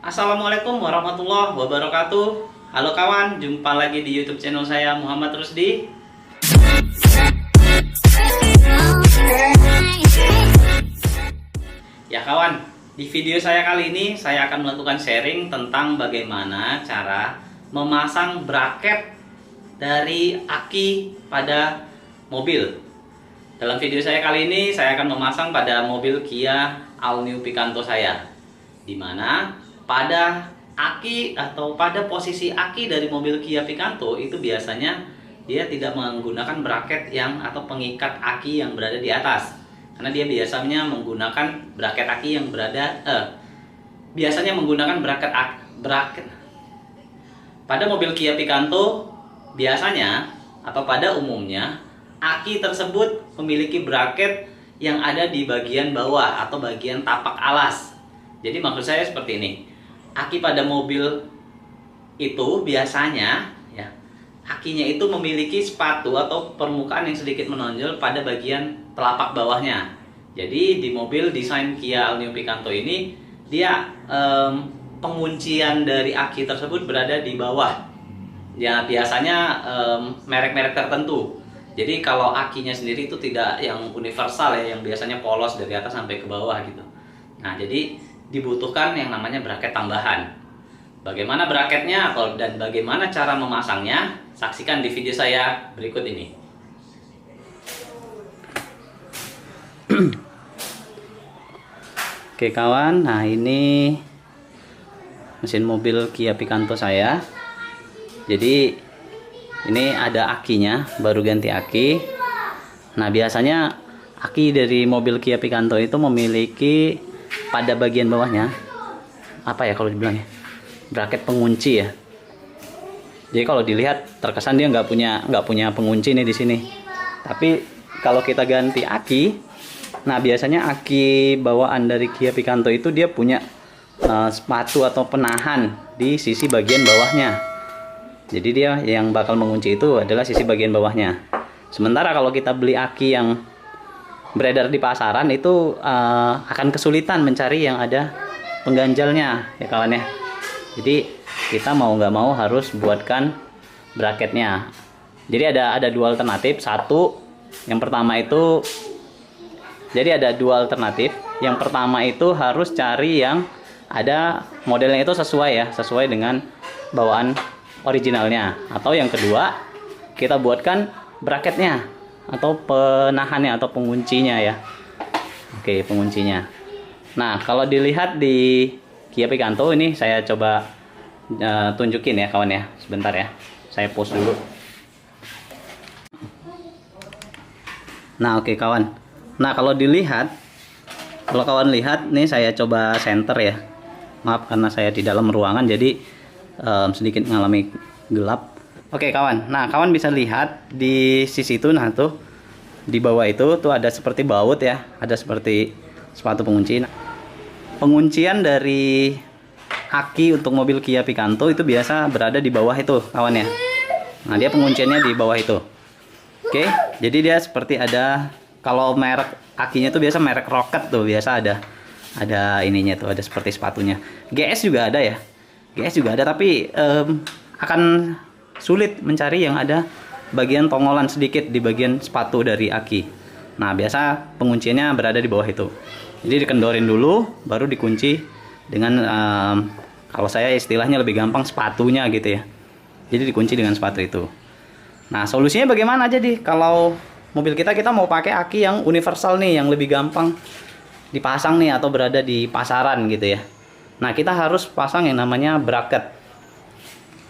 Assalamualaikum warahmatullahi wabarakatuh. Halo kawan, jumpa lagi di YouTube channel saya Muhammad Rusdi. Ya kawan, di video saya kali ini saya akan melakukan sharing tentang bagaimana cara memasang bracket dari aki pada mobil. Dalam video saya kali ini saya akan memasang pada mobil Kia All New Picanto saya, dimana pada aki atau pada posisi aki dari mobil Kia Picanto itu biasanya dia tidak menggunakan bracket yang atau pengikat aki yang berada di atas, karena dia biasanya menggunakan bracket aki yang berada biasanya menggunakan bracket pada mobil Kia Picanto biasanya atau pada umumnya aki tersebut memiliki bracket yang ada di bagian bawah atau bagian tapak alas. Jadi maksud saya seperti ini. Aki pada mobil itu biasanya ya, akinya itu memiliki spatu atau permukaan yang sedikit menonjol pada bagian telapak bawahnya. Jadi di mobil desain Kia All New Picanto ini dia penguncian dari aki tersebut berada di bawah. Ya biasanya merek-merek tertentu. Jadi kalau akinya sendiri itu tidak yang universal ya, yang biasanya polos dari atas sampai ke bawah gitu. Nah jadi dibutuhkan yang namanya bracket tambahan. Bagaimana bracketnya dan bagaimana cara memasangnya, saksikan di video saya berikut ini. Oke kawan, nah ini mesin mobil Kia Picanto saya. Jadi ini ada akinya, baru ganti aki. Nah biasanya aki dari mobil Kia Picanto itu memiliki pada bagian bawahnya apa ya kalau dibilang ya, bracket pengunci ya. Jadi kalau dilihat terkesan dia nggak punya pengunci nih di sini. Tapi kalau kita ganti aki, nah biasanya aki bawaan dari Kia Picanto itu dia punya spatu atau penahan di sisi bagian bawahnya. Jadi dia yang bakal mengunci itu adalah sisi bagian bawahnya. Sementara kalau kita beli aki yang beredar di pasaran itu akan kesulitan mencari yang ada pengganjalnya ya kawan ya. Jadi kita mau nggak mau harus buatkan bracketnya. Jadi ada dua alternatif. Satu, yang pertama itu, jadi ada dua alternatif. Yang pertama itu harus cari yang ada modelnya itu sesuai dengan bawaan originalnya. Atau yang kedua, kita buatkan bracketnya atau penahannya atau penguncinya ya. Oke, penguncinya. Nah kalau dilihat di Kia Picanto ini saya coba tunjukin ya kawan ya. Sebentar ya, saya pause dulu. Nah oke kawan, nah kalau kawan lihat nih, saya coba center ya. Maaf karena saya di dalam ruangan jadi sedikit mengalami gelap. Oke kawan, nah kawan bisa lihat di sisi itu, nah tuh di bawah itu tuh ada seperti baut ya, ada seperti sepatu pengunci. Nah, penguncian dari aki untuk mobil Kia Picanto itu biasa berada di bawah itu kawan ya. Nah dia pengunciannya di bawah itu. Oke, jadi dia seperti ada, kalau merek akinya tuh biasa merek Rocket tuh biasa ada ininya tuh, ada seperti sepatunya. GS juga ada ya, GS juga ada, tapi akan sulit mencari yang ada bagian tongolan sedikit di bagian sepatu dari aki. Nah biasa pengunciannya berada di bawah itu. Jadi dikendorin dulu baru dikunci dengan kalau saya istilahnya lebih gampang sepatunya gitu ya. Jadi dikunci dengan sepatu itu. Nah solusinya bagaimana? Jadi kalau mobil kita mau pakai aki yang universal nih, yang lebih gampang dipasang nih atau berada di pasaran gitu ya. Nah kita harus pasang yang namanya bracket.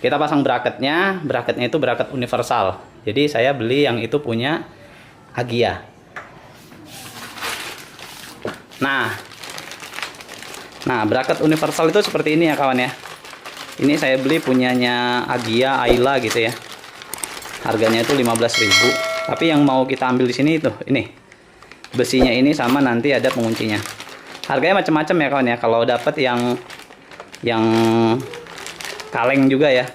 Kita pasang bracketnya itu bracket universal. Jadi saya beli yang itu punya Agia. Nah bracket universal itu seperti ini ya kawan ya. Ini saya beli punyanya Agia Ayla gitu ya. Harganya itu 15.000. Tapi yang mau kita ambil di sini itu ini besinya ini sama nanti ada penguncinya. Harganya macam-macam ya kawan ya. Kalau dapat yang kaleng juga ya.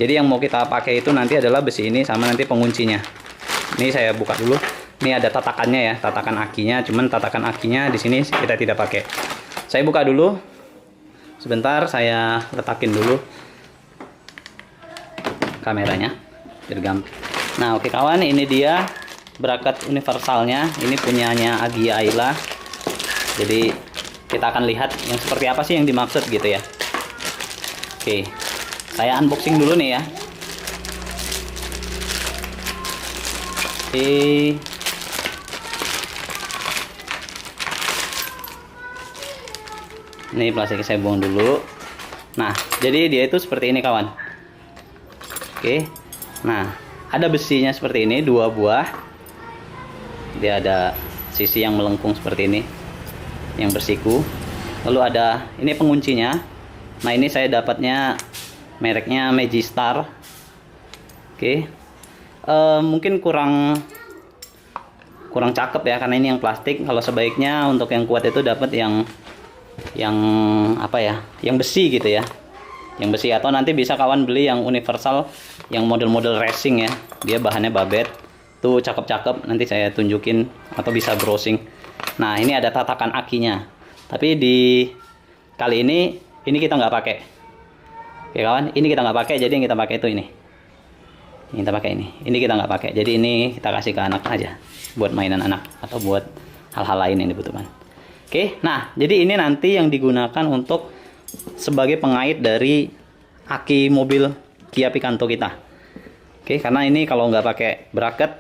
Jadi yang mau kita pakai itu nanti adalah besi ini sama nanti penguncinya. Ini saya buka dulu. Ini ada tatakannya ya, tatakan akinya. Cuman tatakan akinya di sini kita tidak pakai. Saya buka dulu. Sebentar saya letakin dulu kameranya biar gampang. Nah, oke kawan, ini dia bracket universalnya. Ini punyanya Agia Ayla. Jadi kita akan lihat yang seperti apa sih yang dimaksud gitu ya. Oke, saya unboxing dulu nih ya. Oke. Ini plastiknya saya buang dulu. Nah, jadi dia itu seperti ini kawan. Oke. Nah, ada besinya seperti ini, 2 buah. Dia ada sisi yang melengkung seperti ini, yang bersiku. Lalu ada ini penguncinya. Nah, ini saya dapatnya mereknya Magistar. Oke. Mungkin kurang cakep ya, karena ini yang plastik. Kalau sebaiknya untuk yang kuat itu dapat yang apa ya, yang besi gitu ya, yang besi. Atau nanti bisa kawan beli yang universal, yang model-model racing ya, dia bahannya babet tuh, cakep-cakep, nanti saya tunjukin atau bisa browsing. Nah, ini ada tatakan akinya, tapi di kali ini kita nggak pakai. Oke kawan, ini kita nggak pakai, jadi yang kita pakai itu ini kita pakai ini kita nggak pakai, jadi ini kita kasih ke anak aja buat mainan anak atau buat hal-hal lain yang dibutuhkan. Oke, nah jadi ini nanti yang digunakan untuk sebagai pengait dari aki mobil Kia Picanto kita. Oke, karena ini kalau nggak pakai bracket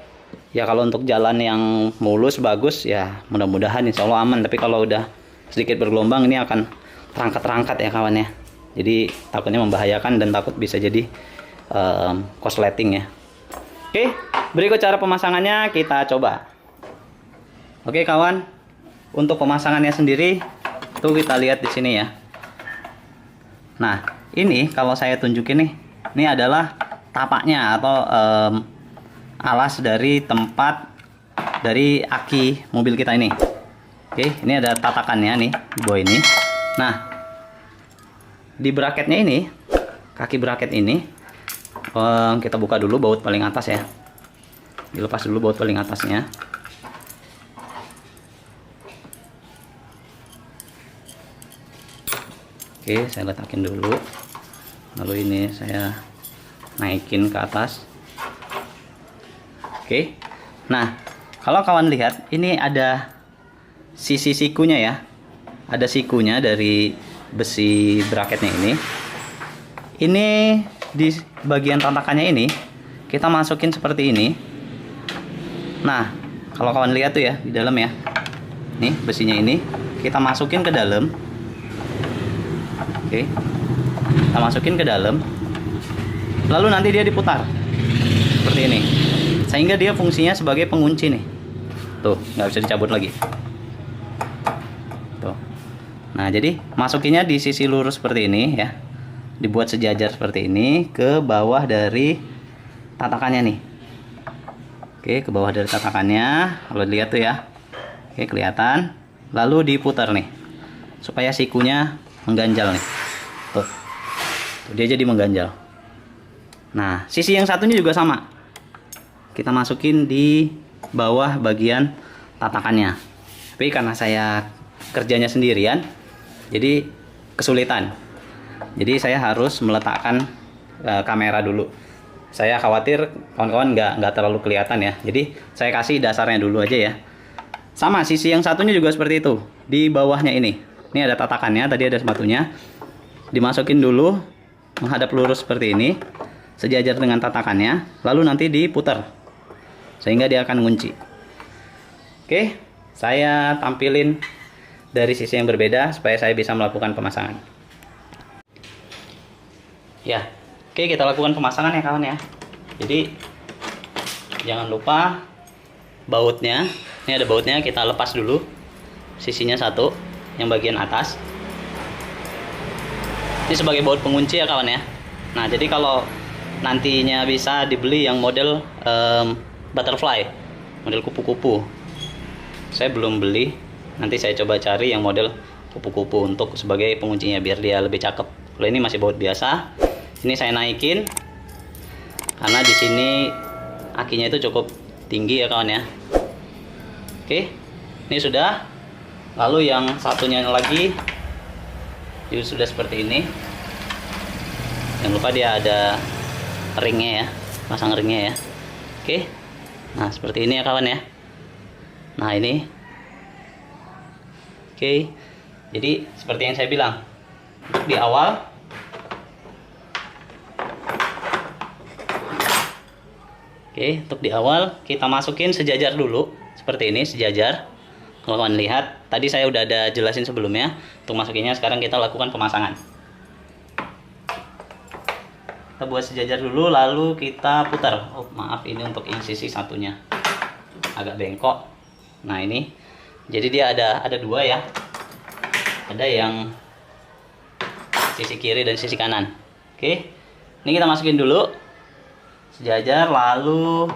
ya, kalau untuk jalan yang mulus bagus ya mudah-mudahan insya Allah aman. Tapi kalau udah sedikit bergelombang ini akan terangkat-terangkat ya kawan ya. Jadi takutnya membahayakan dan takut bisa jadi korsleting ya. Oke, berikut cara pemasangannya kita coba. Oke kawan, untuk pemasangannya sendiri tuh kita lihat di sini ya. Nah, ini kalau saya tunjukin nih, ini adalah tapaknya atau alas dari tempat dari aki mobil kita ini. Oke, ini ada tatakannya nih di bawah ini. Nah, di bracketnya ini, kaki bracket ini kita buka dulu baut paling atas ya. Dilepas dulu baut paling atasnya. Oke, saya letakin dulu. Lalu ini saya naikin ke atas. Oke. Nah, kalau kawan lihat, ini ada sisi sikunya ya. Ada sikunya dari besi bracketnya ini. Ini di bagian tatakannya ini kita masukin seperti ini. Nah, kalau kawan lihat tuh ya di dalam ya. Nih besinya ini kita masukin ke dalam. Oke, kita masukin ke dalam, lalu nanti dia diputar seperti ini, sehingga dia fungsinya sebagai pengunci nih. Tuh, nggak bisa dicabut lagi. Tuh. Nah, jadi masukinnya di sisi lurus seperti ini ya, dibuat sejajar seperti ini ke bawah dari tatakannya nih. Oke, ke bawah dari tatakannya, kalau dilihat tuh ya. Oke, kelihatan. Lalu diputar nih, supaya sikunya mengganjal nih. Tuh, dia jadi mengganjal. Nah, sisi yang satunya juga sama. Kita masukin di bawah bagian tatakannya. Tapi karena saya kerjanya sendirian, jadi kesulitan. Jadi saya harus meletakkan kamera dulu. Saya khawatir kawan-kawan nggak terlalu kelihatan ya. Jadi saya kasih dasarnya dulu aja ya. Sama, sisi yang satunya juga seperti itu. Di bawahnya ini. Ini ada tatakannya, tadi ada sepatunya. Dimasukin dulu menghadap lurus seperti ini, sejajar dengan tatakannya, lalu nanti diputar sehingga dia akan ngunci. Oke, saya tampilin dari sisi yang berbeda supaya saya bisa melakukan pemasangan. Ya, oke, kita lakukan pemasangan ya kawan ya. Jadi jangan lupa bautnya. Ini ada bautnya, kita lepas dulu sisinya satu, yang bagian atas. Ini sebagai baut pengunci ya kawan ya. Nah, jadi kalau nantinya bisa dibeli yang model butterfly, model kupu-kupu. Saya belum beli, nanti saya coba cari yang model kupu-kupu untuk sebagai penguncinya biar dia lebih cakep. Kalau ini masih baut biasa, ini saya naikin karena di sini akinya itu cukup tinggi ya kawan ya. Oke, ini sudah. Lalu yang satunya lagi Jadi sudah seperti ini. Jangan lupa dia ada ringnya ya, pasang ringnya ya. Oke, nah seperti ini ya kawan ya. Nah ini, oke. Jadi seperti yang saya bilang, untuk di awal untuk di awal kita masukin sejajar dulu, seperti ini sejajar. Kalau kawan lihat, tadi saya udah ada jelasin sebelumnya. Untuk masukinnya sekarang kita lakukan pemasangan. Kita buat sejajar dulu, lalu kita putar. Oh maaf, ini untuk yang sisi satunya agak bengkok. Nah ini, jadi dia ada dua ya. Ada yang sisi kiri dan sisi kanan. Oke, ini kita masukin dulu sejajar, lalu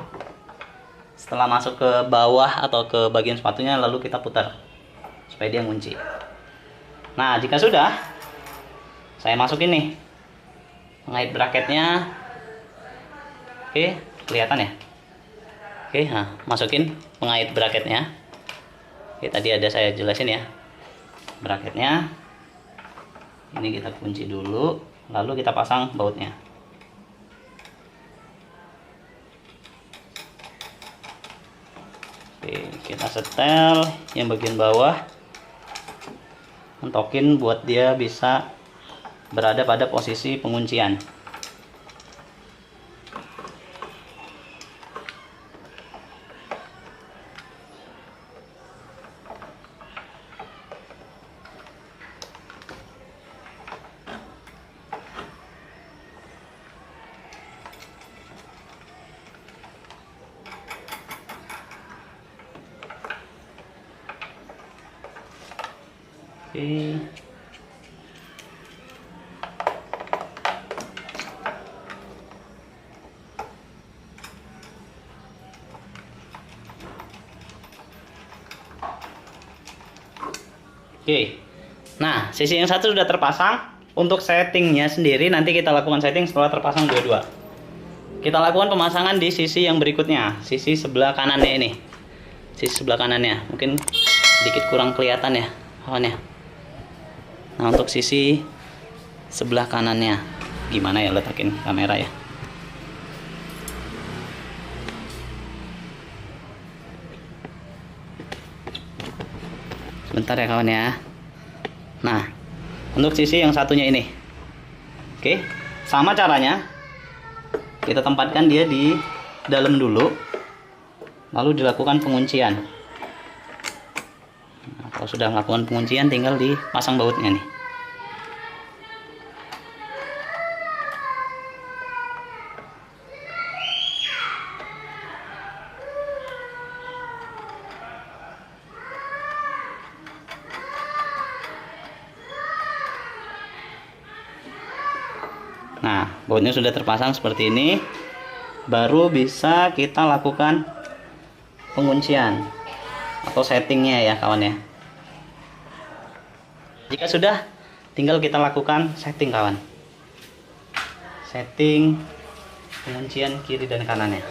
setelah masuk ke bawah atau ke bagian sepatunya, lalu kita putar supaya dia ngunci. Nah jika sudah, saya masukin nih pengait bracketnya. Oke, kelihatan ya. Oke, nah masukin pengait bracketnya. Oke, tadi ada saya jelasin ya bracketnya. Ini kita kunci dulu, lalu kita pasang bautnya. Oke, kita setel yang bagian bawah, mentokin buat dia bisa berada pada posisi penguncian. Oke. Oke. Nah, sisi yang satu sudah terpasang. Untuk settingnya sendiri nanti kita lakukan setting setelah terpasang dua-dua. Kita lakukan pemasangan di sisi yang berikutnya, sisi sebelah kanannya ini. Sisi sebelah kanannya mungkin sedikit kurang kelihatan ya kawan ya. Nah untuk sisi sebelah kanannya gimana ya, letakin kamera ya. Sebentar ya kawan ya. Nah untuk sisi yang satunya ini, oke, sama caranya. Kita tempatkan dia di dalam dulu, lalu dilakukan penguncian. Nah, kalau sudah melakukan penguncian, tinggal dipasang bautnya nih. Nah, bautnya sudah terpasang seperti ini. Baru bisa kita lakukan penguncian atau settingnya ya kawan ya. Jika sudah, tinggal kita lakukan setting kawan. Setting penguncian kiri dan kanannya.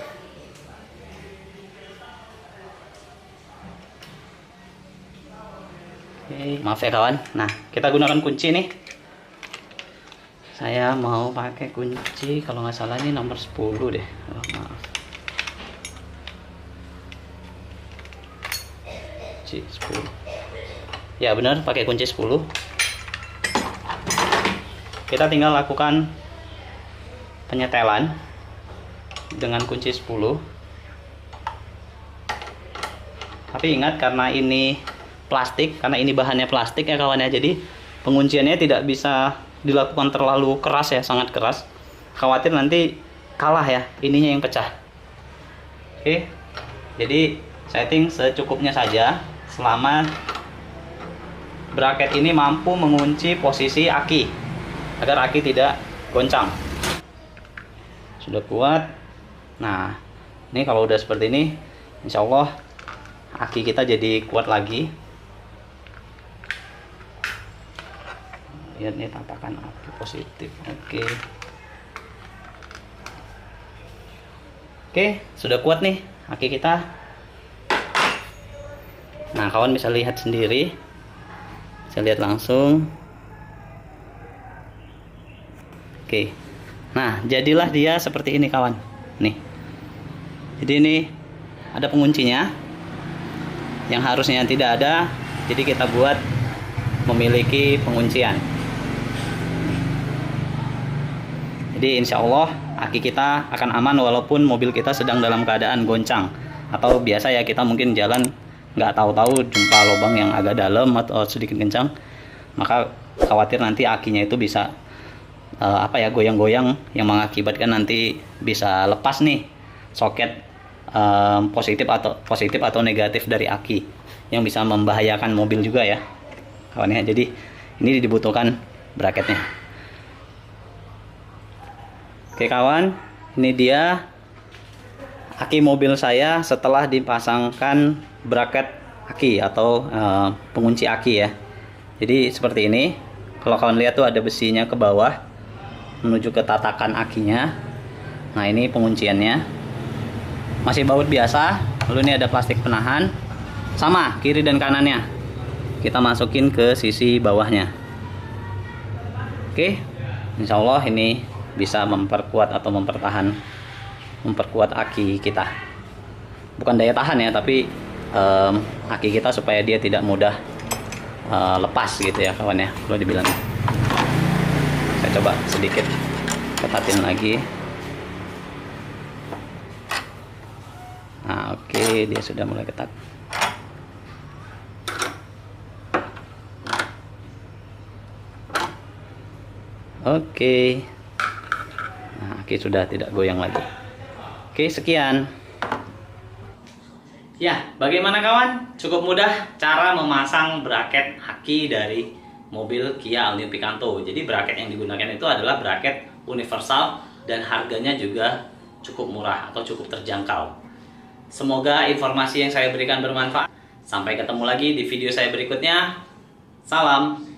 Oke, maaf ya kawan. Nah, kita gunakan kunci nih. Saya mau pakai kunci, kalau nggak salah ini nomor 10 deh. Oh, maaf. Kunci 10. Ya benar, pakai kunci 10. Kita tinggal lakukan penyetelan dengan kunci 10. Tapi ingat, karena ini plastik, karena ini bahannya plastik ya kawan ya, jadi pengunciannya tidak bisa dilakukan terlalu keras ya, sangat keras. Khawatir nanti kalah ya, ininya yang pecah. Oke, jadi setting secukupnya saja selama bracket ini mampu mengunci posisi aki agar aki tidak goncang. Sudah kuat. Nah, ini kalau udah seperti ini, insya Allah aki kita jadi kuat lagi. Lihat nih tampakan aki positif. Oke, sudah kuat nih aki kita. Nah kawan bisa lihat sendiri, bisa lihat langsung. Oke. Nah, jadilah dia seperti ini kawan. Nih. Jadi ini ada penguncinya yang harusnya tidak ada. Jadi kita buat memiliki penguncian. Jadi insya Allah aki kita akan aman walaupun mobil kita sedang dalam keadaan goncang. Atau biasa ya kita mungkin jalan nggak tahu-tahu jumpa lubang yang agak dalam atau sedikit kencang. Maka khawatir nanti akinya itu bisa goyang-goyang yang mengakibatkan nanti bisa lepas nih soket positif atau negatif dari aki yang bisa membahayakan mobil juga ya kawan ya. Jadi ini dibutuhkan bracketnya. Oke kawan, ini dia aki mobil saya setelah dipasangkan bracket aki atau pengunci aki ya. Jadi seperti ini. Kalau kawan lihat tuh ada besinya ke bawah menuju ke tatakan akinya. Nah ini pengunciannya masih baut biasa. Lalu ini ada plastik penahan, sama kiri dan kanannya kita masukin ke sisi bawahnya. Oke, insya Allah ini bisa memperkuat atau memperkuat aki kita. Bukan daya tahan ya, tapi aki kita supaya dia tidak mudah lepas gitu ya kawan ya. Kalau dibilang, saya coba sedikit ketatin lagi. Nah oke, dia sudah mulai ketat. Oke. Nah, aki sudah tidak goyang lagi. Oke, sekian. Ya, bagaimana kawan? Cukup mudah cara memasang bracket aki dari mobil Kia All New Picanto. Jadi bracket yang digunakan itu adalah bracket universal dan harganya juga cukup murah atau cukup terjangkau. Semoga informasi yang saya berikan bermanfaat. Sampai ketemu lagi di video saya berikutnya. Salam.